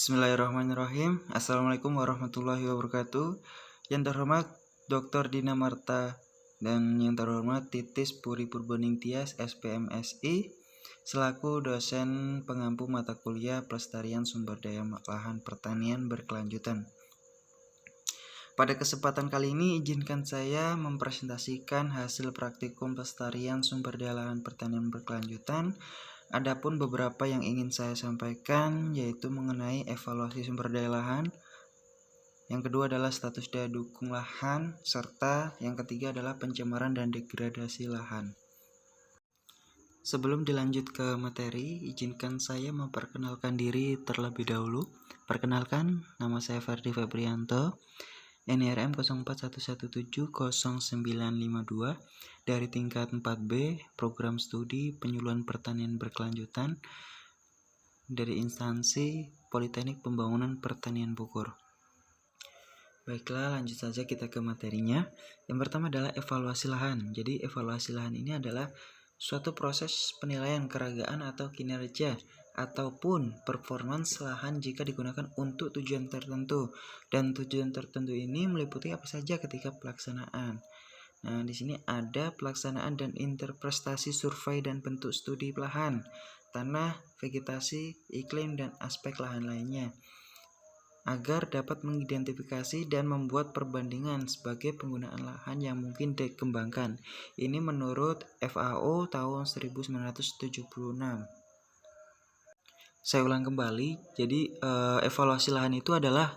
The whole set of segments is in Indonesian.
Bismillahirrahmanirrahim. Assalamualaikum warahmatullahi wabarakatuh. Yang terhormat Dr. Dina Marta dan yang terhormat Titis Puri Purboning Tias SPMSI selaku dosen pengampu mata kuliah Pelestarian Sumber Daya Lahan Pertanian Berkelanjutan. Pada kesempatan kali ini izinkan saya mempresentasikan hasil praktikum pelestarian sumber daya lahan pertanian berkelanjutan. Adapun beberapa yang ingin saya sampaikan yaitu mengenai evaluasi sumber daya lahan. Yang kedua adalah status daya dukung lahan, serta yang ketiga adalah pencemaran dan degradasi lahan. Sebelum dilanjut ke materi, izinkan saya memperkenalkan diri terlebih dahulu. Perkenalkan, nama saya Ferdi Febrianto, NIRM 0411700952 dari tingkat 4B, Program Studi Penyuluhan Pertanian Berkelanjutan dari instansi Politeknik Pembangunan Pertanian Bogor. Baiklah, lanjut saja kita ke materinya. Yang pertama adalah evaluasi lahan. Jadi evaluasi lahan ini adalah suatu proses penilaian keragaan atau kinerja ataupun performance lahan jika digunakan untuk tujuan tertentu. Dan tujuan tertentu ini meliputi apa saja ketika pelaksanaan. Nah, di sini ada pelaksanaan dan interpretasi survei dan bentuk studi lahan, tanah, vegetasi, iklim, dan aspek lahan lainnya, agar dapat mengidentifikasi dan membuat perbandingan sebagai penggunaan lahan yang mungkin dikembangkan. Ini menurut FAO tahun 1976. Saya ulang kembali, jadi evaluasi lahan itu adalah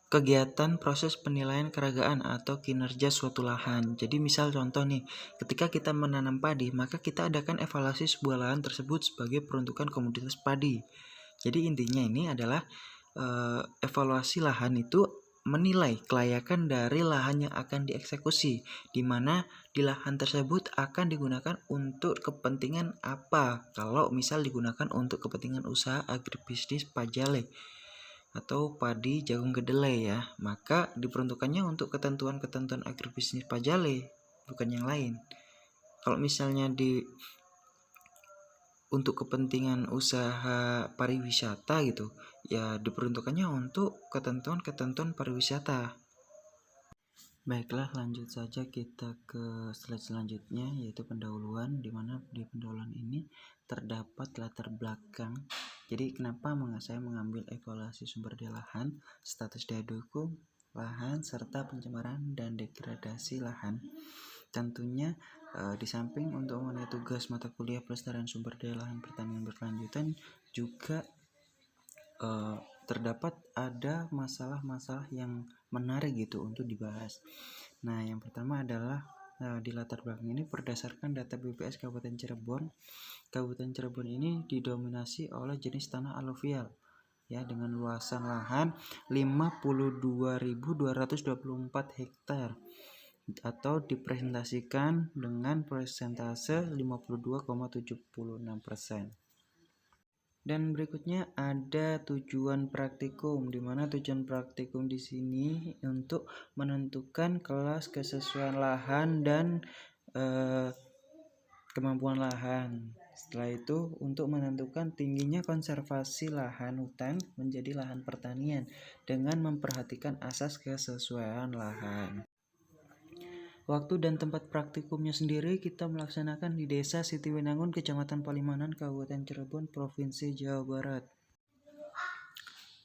kegiatan proses penilaian keragaan atau kinerja suatu lahan. Jadi misal contoh nih, ketika kita menanam padi, maka kita adakan evaluasi sebuah lahan tersebut sebagai peruntukan komoditas padi. Jadi intinya ini adalah evaluasi lahan itu menilai kelayakan dari lahan yang akan dieksekusi, di mana di lahan tersebut akan digunakan untuk kepentingan apa. Kalau misal digunakan untuk kepentingan usaha agribisnis pajale atau padi jagung kedelai ya, maka diperuntukannya untuk ketentuan-ketentuan agribisnis pajale, bukan yang lain. Kalau misalnya untuk kepentingan usaha pariwisata gitu, ya diperuntukannya untuk ketentuan-ketentuan pariwisata. Baiklah, lanjut saja kita ke slide selanjutnya, yaitu pendahuluan, di mana di pendahuluan ini terdapat latar belakang. Jadi kenapa saya mengambil evaluasi sumber daya lahan, status daya dukung lahan, serta pencemaran dan degradasi lahan. Tentunya di samping untuk mengenai tugas mata kuliah pelestarian sumber daya lahan pertanian berkelanjutan, juga terdapat ada masalah-masalah yang menarik gitu untuk dibahas. Nah, yang pertama adalah di latar belakang ini berdasarkan data BPS Kabupaten Cirebon. Kabupaten Cirebon ini didominasi oleh jenis tanah aluvial ya, dengan luasan lahan 52.224 hektar atau dipresentasikan dengan persentase 52,76%. Dan berikutnya ada tujuan praktikum, di mana tujuan praktikum di sini untuk menentukan kelas kesesuaian lahan dan kemampuan lahan. Setelah itu untuk menentukan tingginya konservasi lahan hutan menjadi lahan pertanian dengan memperhatikan asas kesesuaian lahan. Waktu dan tempat praktikumnya sendiri kita melaksanakan di Desa Sitiwinangun, Kecamatan Palimanan, Kabupaten Cirebon, Provinsi Jawa Barat.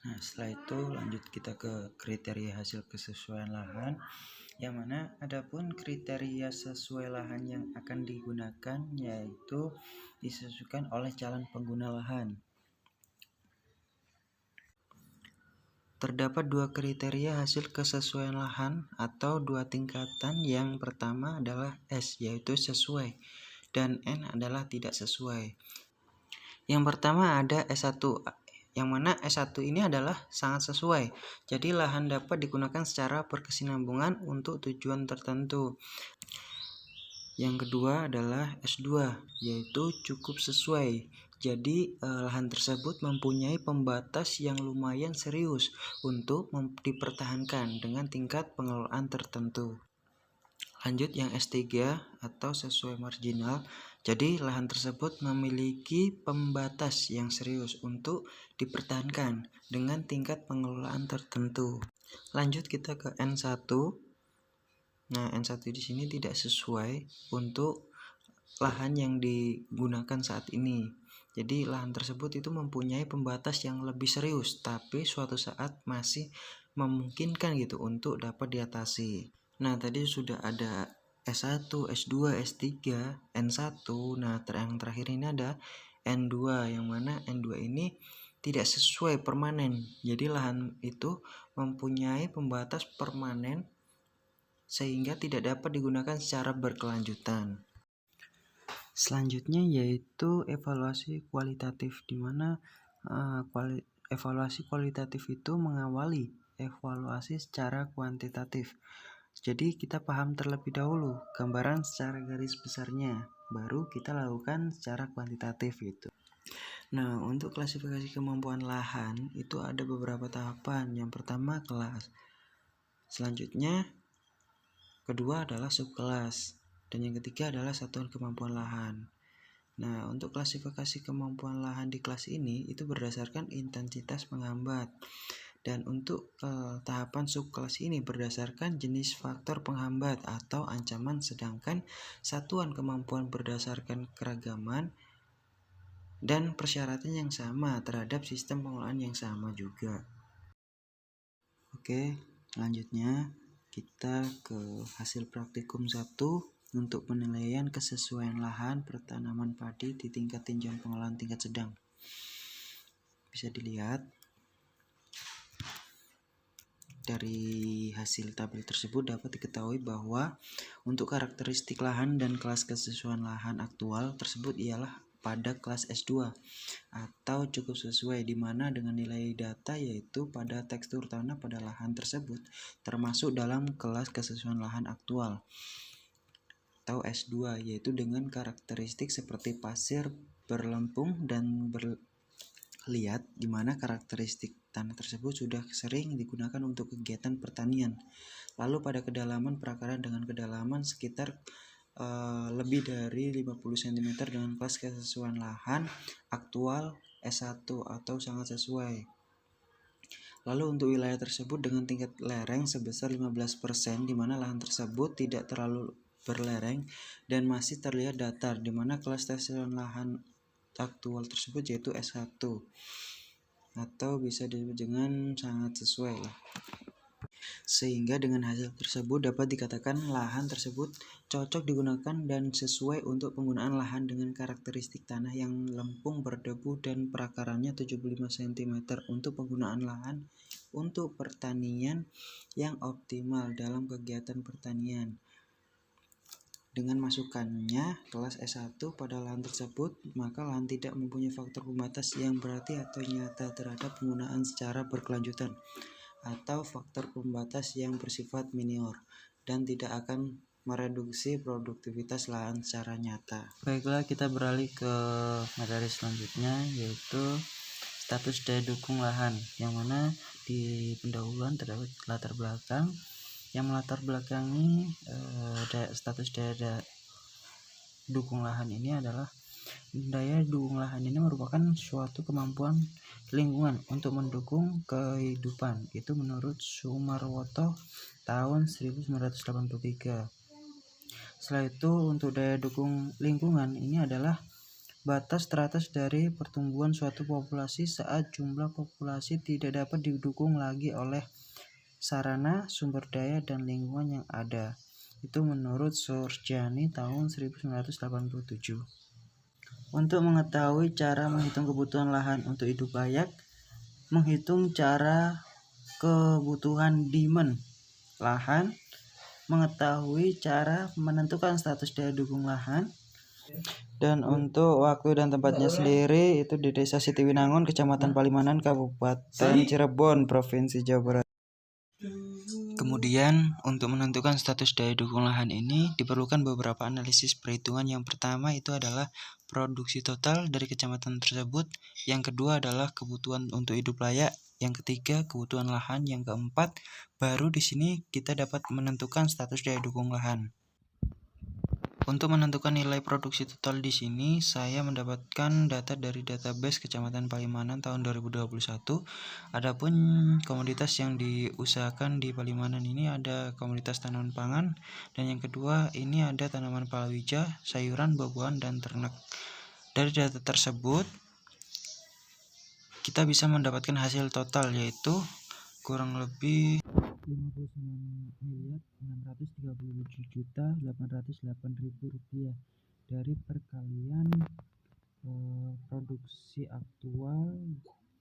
Nah, setelah itu lanjut kita ke kriteria hasil kesesuaian lahan, yang mana adapun kriteria sesuai lahan yang akan digunakan yaitu disesuaikan oleh calon pengguna lahan. Terdapat dua kriteria hasil kesesuaian lahan atau dua tingkatan. Yang pertama adalah S, yaitu sesuai, dan N adalah tidak sesuai. Yang pertama ada S1, yang mana S1 ini adalah sangat sesuai. Jadi lahan dapat digunakan secara berkesinambungan untuk tujuan tertentu. Yang kedua adalah S2, yaitu cukup sesuai. Jadi lahan tersebut mempunyai pembatas yang lumayan serius untuk dipertahankan dengan tingkat pengelolaan tertentu. Lanjut yang S3 atau sesuai marginal. Jadi lahan tersebut memiliki pembatas yang serius untuk dipertahankan dengan tingkat pengelolaan tertentu. Lanjut kita ke N1. Nah, N1 di sini tidak sesuai untuk lahan yang digunakan saat ini. Jadi lahan tersebut itu mempunyai pembatas yang lebih serius, tapi suatu saat masih memungkinkan gitu untuk dapat diatasi. Nah, tadi sudah ada S1, S2, S3, N1. Nah, yang terakhir ini ada N2, yang mana N2 ini tidak sesuai permanen. Jadi lahan itu mempunyai pembatas permanen sehingga tidak dapat digunakan secara berkelanjutan. Selanjutnya yaitu evaluasi kualitatif, di mana evaluasi kualitatif itu mengawali evaluasi secara kuantitatif. Jadi kita paham terlebih dahulu gambaran secara garis besarnya, baru kita lakukan secara kuantitatif itu. Nah, untuk klasifikasi kemampuan lahan itu ada beberapa tahapan. Yang pertama kelas, selanjutnya kedua adalah subkelas, dan yang ketiga adalah satuan kemampuan lahan. Nah, untuk klasifikasi kemampuan lahan di kelas ini itu berdasarkan intensitas penghambat. Dan untuk tahapan subkelas ini berdasarkan jenis faktor penghambat atau ancaman, sedangkan satuan kemampuan berdasarkan keragaman dan persyaratan yang sama terhadap sistem pengelolaan yang sama juga. Oke, selanjutnya kita ke hasil praktikum 1 untuk penilaian kesesuaian lahan pertanaman padi di tingkat tinjauan pengolahan tingkat sedang. Bisa dilihat dari hasil tabel tersebut dapat diketahui bahwa untuk karakteristik lahan dan kelas kesesuaian lahan aktual tersebut ialah pada kelas S2 atau cukup sesuai, di mana dengan nilai data yaitu pada tekstur tanah pada lahan tersebut termasuk dalam kelas kesesuaian lahan aktual atau S2, yaitu dengan karakteristik seperti pasir, berlempung, dan lihat, di mana karakteristik tanah tersebut sudah sering digunakan untuk kegiatan pertanian. Lalu pada kedalaman perakaran dengan kedalaman sekitar lebih dari 50 cm dengan kelas kesesuaian lahan aktual S1 atau sangat sesuai. Lalu untuk wilayah tersebut dengan tingkat lereng sebesar 15%, di mana lahan tersebut tidak terlalu berlereng dan masih terlihat datar, di mana kelas kesesuaian lahan aktual tersebut yaitu S1 atau bisa disebut dengan sangat sesuai lah. Sehingga dengan hasil tersebut dapat dikatakan lahan tersebut cocok digunakan dan sesuai untuk penggunaan lahan dengan karakteristik tanah yang lempung, berdebu, dan perakarannya 75 cm untuk penggunaan lahan untuk pertanian yang optimal dalam kegiatan pertanian. Dengan masukannya kelas S1 pada lahan tersebut, maka lahan tidak mempunyai faktor pembatas yang berarti atau nyata terhadap penggunaan secara berkelanjutan, atau faktor pembatas yang bersifat minor dan tidak akan mereduksi produktivitas lahan secara nyata. Baiklah, kita beralih ke materi selanjutnya, yaitu status daya dukung lahan, yang mana di pendahuluan terdapat latar belakang yang melatar belakangi status daya dukung lahan ini adalah daya dukung lahan ini merupakan suatu kemampuan lingkungan untuk mendukung kehidupan, itu menurut Sumarwoto tahun 1983. Setelah itu, untuk daya dukung lingkungan ini adalah batas teratas dari pertumbuhan suatu populasi saat jumlah populasi tidak dapat didukung lagi oleh sarana, sumber daya, dan lingkungan yang ada. Itu menurut Sourjani tahun 1987. Untuk mengetahui cara menghitung kebutuhan lahan untuk hidup layak, menghitung cara kebutuhan demand lahan, mengetahui cara menentukan status daya dukung lahan, dan untuk waktu dan tempatnya sendiri itu di Desa Sitiwinangun, Kecamatan Palimanan, Kabupaten Cirebon, Provinsi Jawa Barat. Kemudian untuk menentukan status daya dukung lahan ini diperlukan beberapa analisis perhitungan. Yang pertama itu adalah produksi total dari kecamatan tersebut, yang kedua adalah kebutuhan untuk hidup layak, yang ketiga kebutuhan lahan, yang keempat baru di sini kita dapat menentukan status daya dukung lahan. Untuk menentukan nilai produksi total di sini, saya mendapatkan data dari database Kecamatan Palimanan tahun 2021. Adapun komoditas yang diusahakan di Palimanan ini ada komoditas tanaman pangan, dan yang kedua ini ada tanaman palawija, sayuran, buah-buahan, dan ternak. Dari data tersebut, kita bisa mendapatkan hasil total yaitu kurang lebih 59.637.808.000 rupiah dari perkalian produksi aktual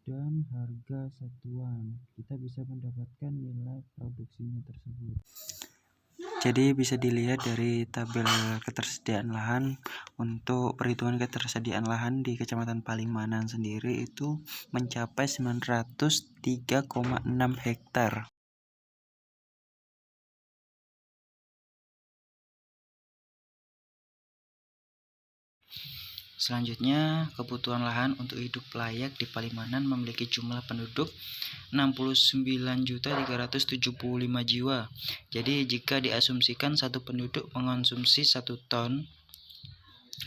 dan harga satuan. Kita bisa mendapatkan nilai produksinya tersebut. Jadi bisa dilihat dari tabel ketersediaan lahan. Untuk perhitungan ketersediaan lahan di Kecamatan Palimanan sendiri itu mencapai 903,6 hektar. Selanjutnya, kebutuhan lahan untuk hidup layak di Palimanan memiliki jumlah penduduk 69.375 jiwa. Jadi jika diasumsikan satu penduduk mengonsumsi 1 ton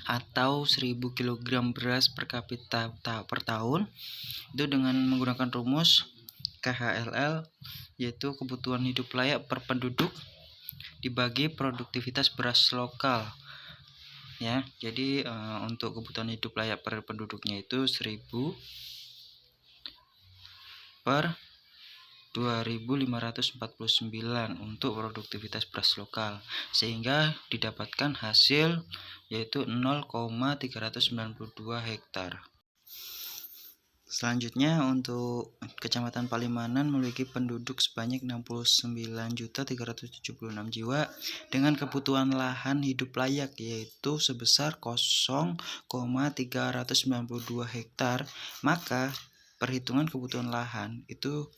atau 1000 kg beras per kapita per tahun, itu dengan menggunakan rumus KHLL, yaitu kebutuhan hidup layak per penduduk dibagi produktivitas beras lokal. Ya, jadi untuk kebutuhan hidup layak per penduduknya itu 1000 per 2549 untuk produktivitas beras lokal, sehingga didapatkan hasil yaitu 0,392 hektar. Selanjutnya, untuk Kecamatan Palimanan memiliki penduduk sebanyak 69.376 jiwa dengan kebutuhan lahan hidup layak yaitu sebesar 0,392 hektar. Maka perhitungan kebutuhan lahan itu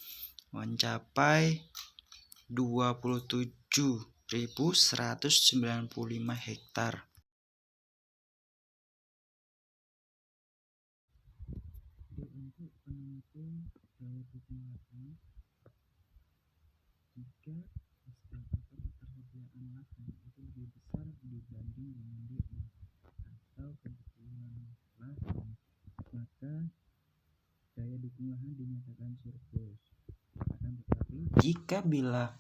mencapai 27.195 hektar. Untuk penentu daya dukung lahan, jika SL atau ketersediaan lahan itu lebih besar dibanding dengan DI atau kebutuhan lahan, maka daya dukung lahan dinyatakan surplus. Akan tetapi jika bila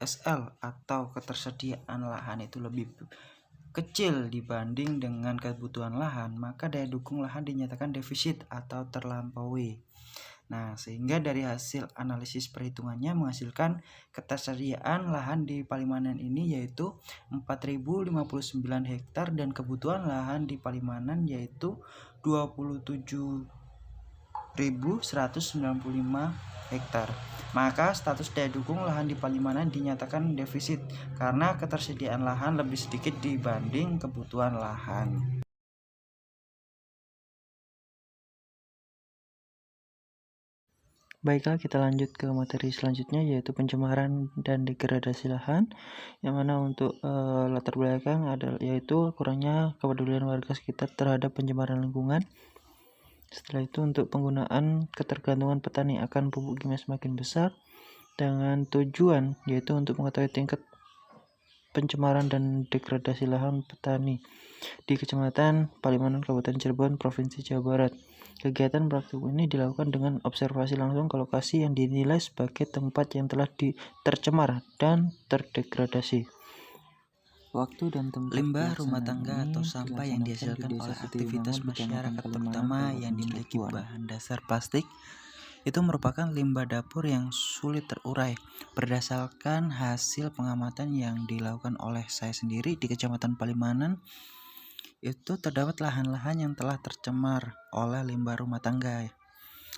SL atau ketersediaan lahan itu lebih kecil dibanding dengan kebutuhan lahan, maka daya dukung lahan dinyatakan defisit atau terlampaui. Nah, sehingga dari hasil analisis perhitungannya menghasilkan ketersediaan lahan di Palimanan ini yaitu 4.059 hektar dan kebutuhan lahan di Palimanan yaitu 27.195 hektar. Maka status daya dukung lahan di Palimanan dinyatakan defisit karena ketersediaan lahan lebih sedikit dibanding kebutuhan lahan. Baiklah, kita lanjut ke materi selanjutnya yaitu pencemaran dan degradasi lahan, yang mana untuk latar belakang yaitu kurangnya kepedulian warga sekitar terhadap pencemaran lingkungan. Setelah itu untuk penggunaan ketergantungan petani akan pupuk kimia semakin besar dengan tujuan yaitu untuk mengetahui tingkat pencemaran dan degradasi lahan petani di Kecamatan Palimanan, Kabupaten Cirebon, Provinsi Jawa Barat. Kegiatan praktik ini dilakukan dengan observasi langsung ke lokasi yang dinilai sebagai tempat yang telah tercemar dan terdegradasi. Waktu dan tempat limbah rumah tangga atau sampah yang dihasilkan oleh aktivitas masyarakat, terutama yang dimiliki bahan dasar plastik, itu merupakan limbah dapur yang sulit terurai. Berdasarkan hasil pengamatan yang dilakukan oleh saya sendiri di Kecamatan Palimanan, itu terdapat lahan-lahan yang telah tercemar oleh limbah rumah tangga.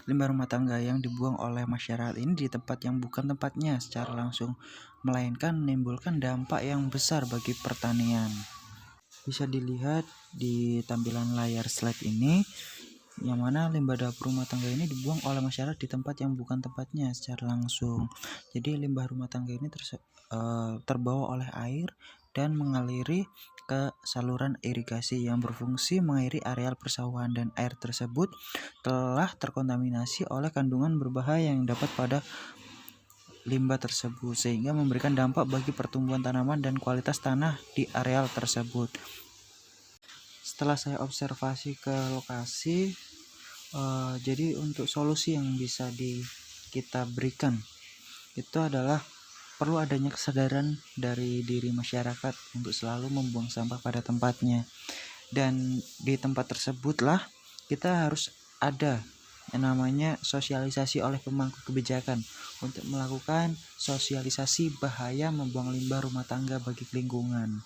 Limbah rumah tangga yang dibuang oleh masyarakat ini di tempat yang bukan tempatnya secara langsung, melainkan menimbulkan dampak yang besar bagi pertanian. Bisa dilihat di tampilan layar slide ini, yang mana limbah dapur rumah tangga ini dibuang oleh masyarakat di tempat yang bukan tempatnya secara langsung. Jadi limbah rumah tangga ini terbawa oleh air dan mengaliri ke saluran irigasi yang berfungsi mengairi areal persawahan, dan air tersebut telah terkontaminasi oleh kandungan berbahaya yang dapat pada limbah tersebut, sehingga memberikan dampak bagi pertumbuhan tanaman dan kualitas tanah di areal tersebut. Setelah saya observasi ke lokasi, jadi untuk solusi yang bisa kita berikan itu adalah perlu adanya kesadaran dari diri masyarakat untuk selalu membuang sampah pada tempatnya. Dan di tempat tersebutlah kita harus ada yang namanya sosialisasi oleh pemangku kebijakan untuk melakukan sosialisasi bahaya membuang limbah rumah tangga bagi lingkungan.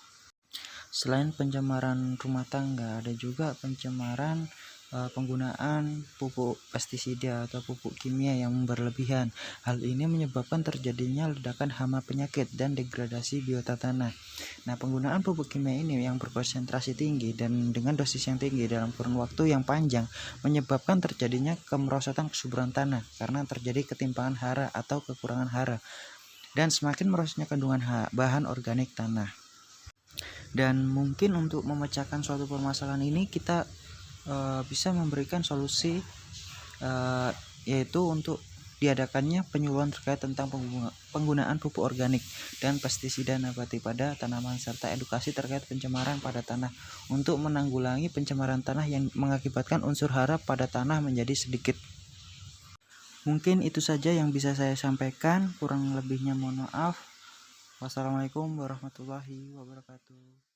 Selain pencemaran rumah tangga, ada juga pencemaran penggunaan pupuk pestisida atau pupuk kimia yang berlebihan. Hal ini menyebabkan terjadinya ledakan hama penyakit dan degradasi biota tanah. Nah, penggunaan pupuk kimia ini yang berkonsentrasi tinggi dan dengan dosis yang tinggi dalam kurun waktu yang panjang menyebabkan terjadinya kemerosotan kesuburan tanah karena terjadi ketimpangan hara atau kekurangan hara dan semakin merosotnya kandungan bahan organik tanah. Dan mungkin untuk memecahkan suatu permasalahan ini kita bisa memberikan solusi, yaitu untuk diadakannya penyuluhan terkait tentang penggunaan pupuk organik dan pestisida nabati pada tanaman serta edukasi terkait pencemaran pada tanah untuk menanggulangi pencemaran tanah yang mengakibatkan unsur hara pada tanah menjadi sedikit. Mungkin itu saja yang bisa saya sampaikan, kurang lebihnya mohon maaf. Wassalamualaikum warahmatullahi wabarakatuh.